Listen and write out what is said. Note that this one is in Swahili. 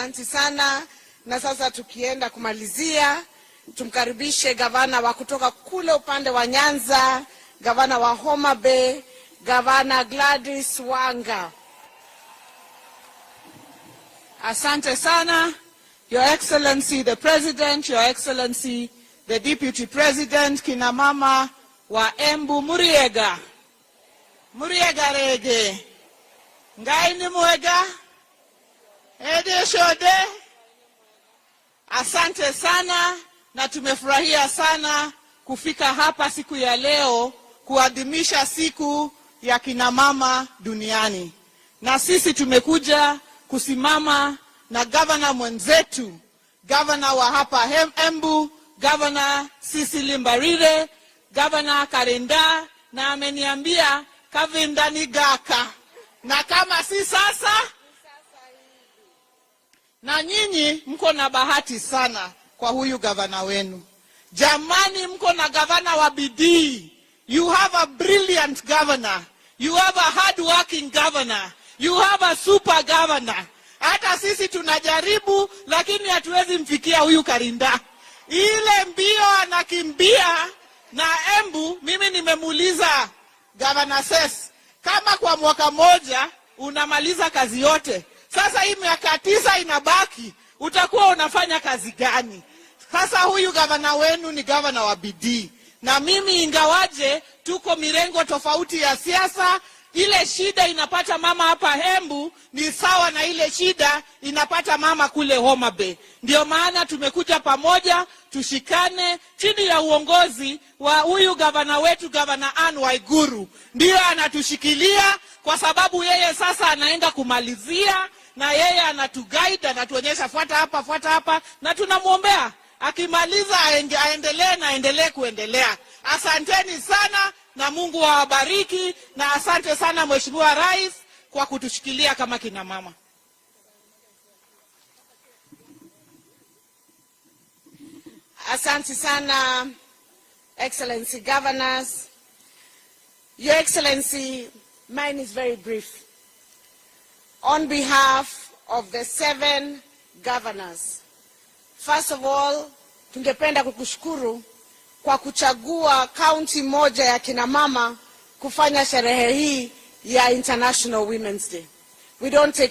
Asante sana. Na sasa tukienda kumalizia, tumkaribishe gavana wa kutoka kule upande wa Nyanza, gavana wa Homa Bay, Gavana Gladys Wanga. Asante sana, Your Excellency the President, Your Excellency the Deputy President, kina mama wa Embu, Muriega. Muriega rege. Ngai ni mwega. Ede shode. Asante sana, na tumefurahia sana kufika hapa siku ya leo kuadhimisha siku ya kina mama duniani. Na sisi tumekuja kusimama na gavana mwenzetu, gavana wa hapa Embu, Gavana Cecily Mbarire, Gavana Karinda, na ameniambia kavinda ni gaka. Na kama si sasa, na nyinyi mko na bahati sana kwa huyu gavana wenu. Jamani, mko na gavana wa bidii. You have a brilliant governor. You have a hard-working governor. You have a super governor. Hata sisi tunajaribu, lakini hatuwezi mfikia huyu Karinda. Ile mbio anakimbia na Embu, mimi nimemuuliza Governor Ses, kama kwa mwaka moja unamaliza kazi yote, sasa hii miaka 9 inabaki, utakuwa unafanya kazi gani? Sasa huyu gavana wenu ni gavana wa bidii. Na mimi ingawaje tuko mirengo tofauti ya siasa, ile shida inapata mama hapa Embu ni sawa na ile shida inapata mama kule Homa Bay. Ndio maana tumekuja pamoja, tushikane chini ya uongozi wa huyu gavana wetu, Gavana Anne Waiguru. Ndio anatushikilia kwa sababu yeye sasa anaenda kumalizia, na yeye anatuguide, anatuonyesha fuata hapa, na tunamuombea akimaliza aendelee kuendelea. Asanteni sana na Mungu awabariki, na asante sana Mheshimiwa Rais kwa kutushikilia kama kina mama. Asante sana Excellency Governors. Your Excellency, mine is very brief. On behalf of the 7 governors, first of all, tungependa kukushukuru kwa kuchagua kaunti moja ya kina mama kufanya sherehe hii ya International Women's Day. We don't take